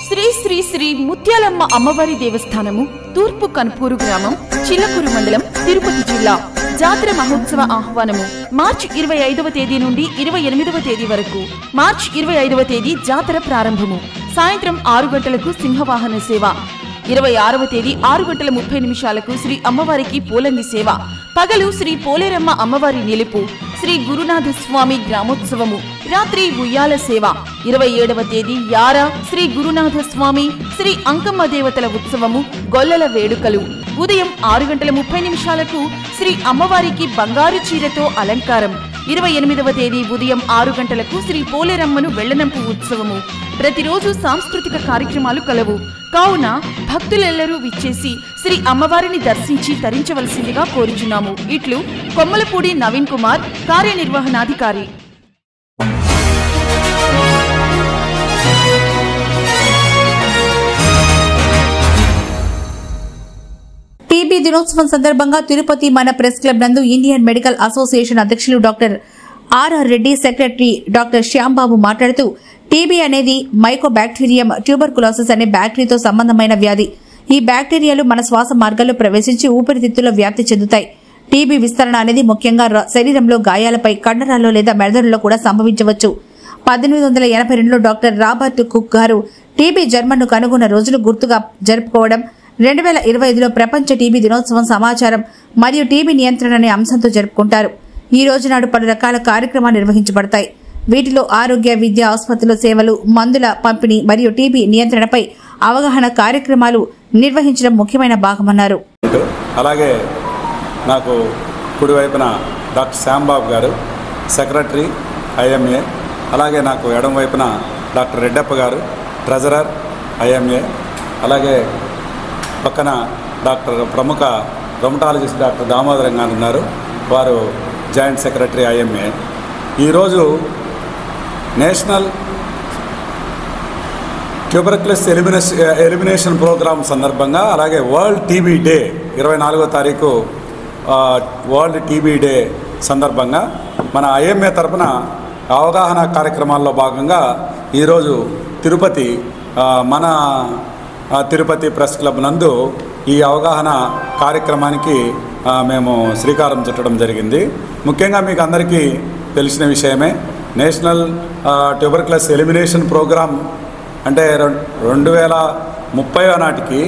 శ్రీ శ్రీ శ్రీ ముత్యాలమ్మ అమ్మవారి దేవస్థానము, తూర్పు కన్పూరు గ్రామం, చిల్లకూరు మండలం, తిరుపతి జిల్లా. జాతర మహోత్సవ ఆహ్వానము మార్చి 25వ తేదీ నుండి 28వ తేదీ వరకు. మార్చి 25వ తేదీ జాతర ప్రారంభము. సాయంత్రం 6 గంటలకు సింహవాహన సేవ. 26వ తేదీ 6 గంటల 30 నిమిషాలకు శ్రీ అమ్మవారికి పూలంగి సేవ. పగలు శ్రీ పోలేరమ్మ అమ్మవారి నిలుపు, శ్రీ గురునాథ స్వామి గ్రామోత్సవము, రాత్రి ఉయ్యాల సేవ. 27వ తేదీ యార శ్రీ గురునాథ స్వామి, శ్రీ అంకమ్మ దేవతల ఉత్సవము, గొల్లల వేడుకలు. ఉదయం 6 గంటల 30 నిమిషాలకు శ్రీ అమ్మవారికి బంగారు చీరతో అలంకారం. 28వ తేదీ ఉదయం 6 గంటలకు శ్రీ పోలేరమ్మను వెళ్లనంపు ఉత్సవము. ప్రతిరోజు సాంస్కృతిక కార్యక్రమాలు కలవు. కావున భక్తులెల్లరూ విచ్చేసి శ్రీ అమ్మవారిని దర్శించి తరించవలసిందిగా కోరుచున్నాము. ఇట్లు కొమ్మలపూడి నవీన్ కుమార్, కార్యనిర్వహణాధికారి. టీబీ దినోత్సవం సందర్భంగా తిరుపతి మన ప్రెస్ క్లబ్ నందు ఇండియన్ మెడికల్ అసోసియేషన్ అధ్యక్షులు doctor R R Reddy, secretary doctor Shyambabu మాట్లాడుతూ, టీబీ అనేది మైకోబాక్టీరియం ట్యూబర్కులోసిస్ అనే బ్యాక్టీరియాతో సంబంధమైన వ్యాధి. ఈ బ్యాక్టీరియాలు మన శ్వాస మార్గాల్లో ప్రవేశించి ఊపిరితిత్తుల్లో వ్యాప్తి చెందుతాయి. టీబీ విస్తరణ అనేది ముఖ్యంగా శరీరంలో గాయాలపై, కండరాల్లో లేదా మెదడులో కూడా సంభవించవచ్చు. 1882లో డాక్టర్ రాబర్ట్ కుక్ గారు టీబీ జర్మన్ను కనుగొన్న రోజులు గుర్తుగా జరుపుకోవడం, 2025లో ప్రపంచ టీబీ దినోత్సవం సమాచారం మరియు టీబీ నియంత్రణ అనే అంశంతో జరుపుకుంటారు. ఈ రోజు నాడు పలు రకాల కార్యక్రమాలు నిర్వహించబడతాయి. వీటిలో ఆరోగ్య, విద్య, ఆసుపత్రుల సేవలు, మందుల పంపిణీ మరియు టీబీ నియంత్రణపై అవగాహన కార్యక్రమాలు నిర్వహించడం ముఖ్యమైన భాగమన్నారు. అలాగే నాకు కుడివైపున డాక్టర్ శ్యాంబాబు గారు, సెక్రటరీ ఐఎంఏ. అలాగే నాకు ఎడం వైపున డాక్టర్ రెడ్డప్ప గారు, ట్రెజరర్ ఐఎంఏ. అలాగే పక్కన డాక్టర్ ప్రముఖ రొమటాలజిస్ట్ డాక్టర్ దామోదరం గారు ఉన్నారు, వారు జాయింట్ సెక్రటరీ ఐఎంఏ. ఈరోజు నేషనల్ ట్యూబర్క్యులోసిస్ ఎలిమినేషన్ ప్రోగ్రాం సందర్భంగా, అలాగే వరల్డ్ టీబీ డే 24వ తారీఖు వరల్డ్ టీబీ డే సందర్భంగా మన ఐఎంఏ తరఫున అవగాహన కార్యక్రమాల్లో భాగంగా ఈరోజు మన తిరుపతి ప్రెస్ క్లబ్ నందు ఈ అవగాహన కార్యక్రమానికి మేము శ్రీకారం చుట్టడం జరిగింది. ముఖ్యంగా మీకు అందరికీ తెలిసిన విషయమే, నేషనల్ ట్యూబర్క్యులోసిస్ ఎలిమినేషన్ ప్రోగ్రాం అంటే 2030 నాటికి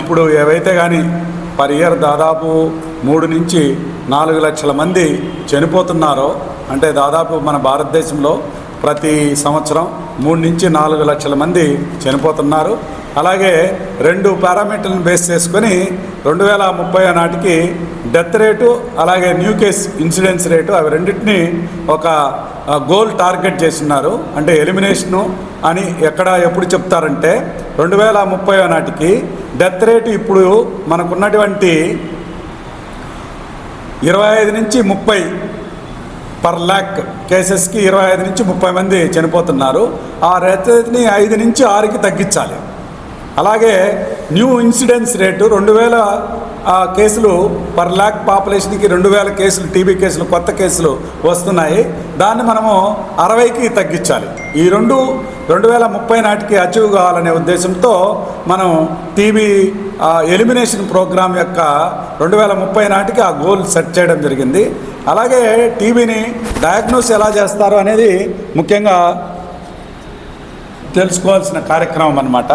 ఇప్పుడు ఏవైతే కానీ పర్ ఇయర్ దాదాపు 3 నుంచి 4 లక్షల మంది చనిపోతున్నారో, అంటే దాదాపు మన భారతదేశంలో ప్రతి సంవత్సరం 3 నుంచి 4 లక్షల మంది చనిపోతున్నారు. అలాగే 2 పారామీటర్లను బేస్ చేసుకొని 2030 నాటికి డెత్ రేటు, అలాగే న్యూ కేస్ ఇన్సిడెన్స్ రేటు, అవి రెండింటినీ ఒక గోల్ టార్గెట్ చేస్తున్నారు. అంటే ఎలిమినేషను అని ఎప్పుడు చెప్తారంటే 2030 నాటికి డెత్ రేటు ఇప్పుడు మనకున్నటువంటి 25 నుంచి 30 పర్ ల్యాక్ కేసెస్కి 25 నుంచి 30 మంది చనిపోతున్నారు. ఆ రేటుని 5 నుంచి 6కి తగ్గించాలి. అలాగే న్యూ ఇన్సిడెన్స్ రేటు 2000 కేసులు పర్ ల్యాక్ పాపులేషన్కి 2000 కేసులు టీబీ కేసులు, కొత్త కేసులు వస్తున్నాయి. దాన్ని మనము 60కి తగ్గించాలి. ఈ 2030 నాటికి అచీవ్ కావాలనే ఉద్దేశంతో మనం టీబీ ఎలిమినేషన్ ప్రోగ్రాం యొక్క 2030 నాటికి ఆ గోల్ సెట్ చేయడం జరిగింది. అలాగే టీబీని డయాగ్నోస్ ఎలా చేస్తారు అనేది ముఖ్యంగా తెలుసుకోవాల్సిన కార్యక్రమం అన్నమాట.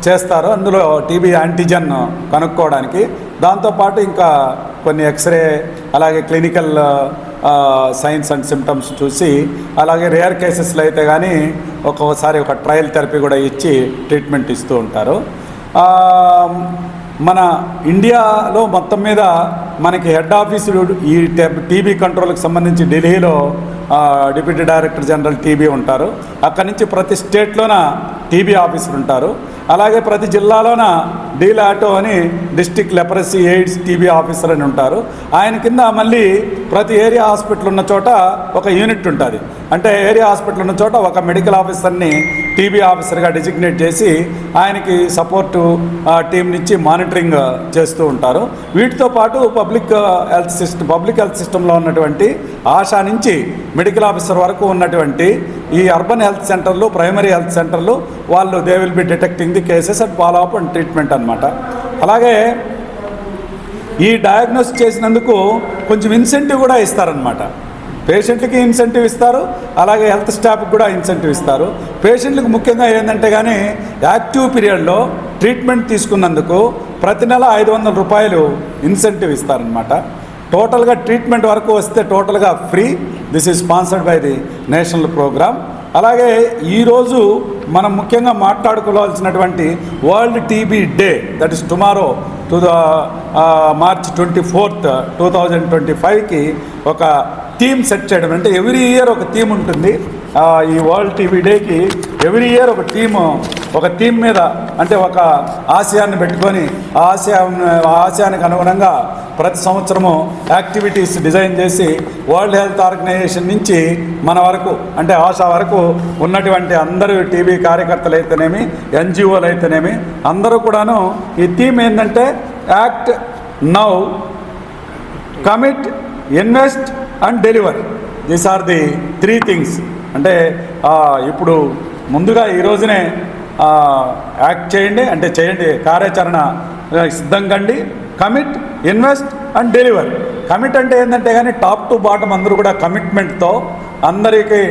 చేస్తారు అందులో టీబీ యాంటీజెన్ కనుక్కోవడానికి. దాంతోపాటు ఇంకా కొన్ని ఎక్స్రే, అలాగే క్లినికల్ సైన్స్ అండ్ సిమ్టమ్స్ చూసి, అలాగే రేర్ కేసెస్లో అయితే కానీ ఒక్కొక్కసారి ఒక ట్రయల్ థెరపీ కూడా ఇచ్చి ట్రీట్మెంట్ ఇస్తూ ఉంటారు. మన ఇండియాలో మొత్తం మీద మనకి హెడ్ ఆఫీసులు ఈ టీబీ కంట్రోల్కి సంబంధించి ఢిల్లీలో డిప్యూటీ డైరెక్టర్ జనరల్ టీబీ ఉంటారు. అక్కడి నుంచి ప్రతి స్టేట్లోన టీబీ ఆఫీసులు ఉంటారు. అలాగే ప్రతి జిల్లాలోన డీలాటో అని district leprosy AIDS TB officer అని ఉంటారు. ఆయన కింద మళ్ళీ ప్రతి ఏరియా హాస్పిటల్ ఉన్న చోట ఒక యూనిట్ ఉంటుంది. అంటే ఏరియా హాస్పిటల్ ఉన్న చోట ఒక మెడికల్ ఆఫీసర్ని టీబీ ఆఫీసర్గా డిజిగ్నేట్ చేసి ఆయనకి సపోర్టు టీంనిచ్చి మానిటరింగ్ చేస్తూ ఉంటారు. వీటితో పాటు పబ్లిక్ హెల్త్ సిస్టంలో ఉన్నటువంటి ఆశా నుంచి మెడికల్ ఆఫీసర్ వరకు ఉన్నటువంటి ఈ అర్బన్ హెల్త్ సెంటర్లు, ప్రైమరీ హెల్త్ సెంటర్లు వాళ్ళు they will be detecting the cases and follow up and treatment అనమాట. అలాగే ఈ డయాగ్నోస్ చేసినందుకు కొంచెం ఇన్సెంటివ్ కూడా ఇస్తారనమాట. పేషెంట్లకి ఇన్సెంటివ్ ఇస్తారు, అలాగే హెల్త్ స్టాఫ్కి కూడా ఇన్సెంటివ్ ఇస్తారు. పేషెంట్లకు ముఖ్యంగా ఏంటంటే కానీ యాక్టివ్ పీరియడ్లో ట్రీట్మెంట్ తీసుకున్నందుకు ప్రతి నెల 500 రూపాయలు ఇన్సెంటివ్ ఇస్తారనమాట. టోటల్గా ట్రీట్మెంట్ వరకు వస్తే టోటల్గా free. This is sponsored by the national programme. అలాగే ఈరోజు మనం ముఖ్యంగా మాట్లాడుకోవాల్సినటువంటి world TB day, that is tomorrow March 24th, 2025కి ఒక థీమ్ సెట్ చేయడం. అంటే ఎవ్రీ ఇయర్ ఒక థీమ్ ఉంటుంది. ఈ వరల్డ్ టీబీ డేకి ఎవ్రీ ఇయర్ ఒక థీమ్ మీద, అంటే ఒక ఆశయాన్ని పెట్టుకొని ఆ ఆశయానికి అనుగుణంగా ప్రతి సంవత్సరము యాక్టివిటీస్ డిజైన్ చేసి వరల్డ్ హెల్త్ ఆర్గనైజేషన్ నుంచి మన వరకు, అంటే ఆశా వరకు ఉన్నటువంటి అందరూ టీబీ కార్యకర్తలు అయితేనేమి, ఎన్జిఓలు అయితేనేమి అందరూ కూడాను ఈ థీమ్ ఏంటంటే act now, commit, invest and deliver. These are the 3 things. అంటే ఇప్పుడు ముందుగా ఈ రోజునే యాక్ట్ చేయండి, అంటే చేయండి, కార్యాచరణ సిద్ధంగా అండి. Commit, invest and deliver. Commit అంటే ఏంటంటే కానీ టాప్ టు బాటమ్ అందరూ కూడా కమిట్మెంట్తో అందరికీ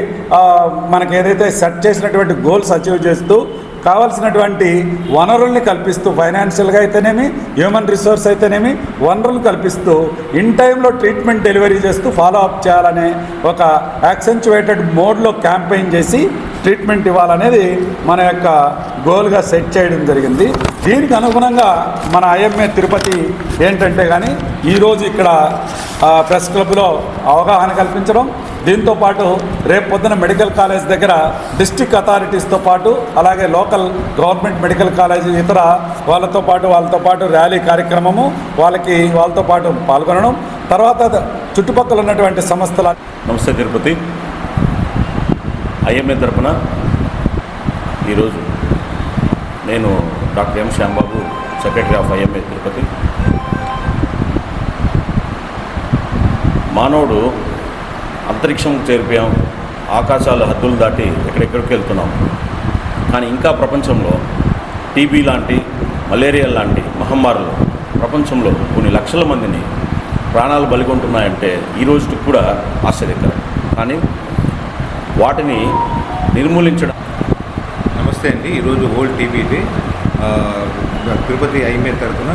మనకి ఏదైతే సెట్ చేసినటువంటి గోల్స్ అచీవ్ చేస్తూ కావాల్సినటువంటి వనరుల్ని కల్పిస్తూ, ఫైనాన్షియల్గా అయితేనేమి, హ్యూమన్ రిసోర్స్ అయితేనేమి వనరులు కల్పిస్తూ ఇన్ టైంలో ట్రీట్మెంట్ డెలివరీ చేస్తూ ఫాలో అప్ చేయాలనే ఒక యాక్సెంచువేటెడ్ మోడ్లో క్యాంపెయిన్ చేసి ట్రీట్మెంట్ ఇవ్వాలనేది మన యొక్క గోల్గా సెట్ చేయడం జరిగింది. దీనికి అనుగుణంగా మన ఐఎంఏ తిరుపతి ఏంటంటే కానీ ఈరోజు ఇక్కడ ప్రెస్ క్లబ్లో అవగాహన కల్పించడం, దీంతోపాటు రేపు పొద్దున మెడికల్ కాలేజ్ దగ్గర డిస్ట్రిక్ట్ అథారిటీస్తో పాటు అలాగే లోకల్ గవర్నమెంట్ మెడికల్ కాలేజ్ ఇతర వాళ్ళతో పాటు ర్యాలీ కార్యక్రమము, వాళ్ళతో పాటు పాల్గొనడం, తర్వాత చుట్టుపక్కల ఉన్నటువంటి సంస్థల. నమస్తే తిరుపతి. ఐఎంఏ తరఫున ఈరోజు నేను doctor M Shyam Babu, secretary of IMA Tirupati. మానవుడు అంతరిక్షం చేరిపోయాం, ఆకాశాల హద్దులు దాటి ఎక్కడెక్కడికి వెళ్తున్నాం. కానీ ఇంకా ప్రపంచంలో టీబీ లాంటి, మలేరియా లాంటి మహమ్మారులు ప్రపంచంలో కొన్ని లక్షల మందిని ప్రాణాలు బలిగొంటున్నాయంటే ఈ రోజుకి కూడా ఆశ్చర్యకరం. కానీ వాటిని నిర్మూలించడం. నమస్తే అండి. ఈరోజు world TB day. Tirupati IMA తరఫున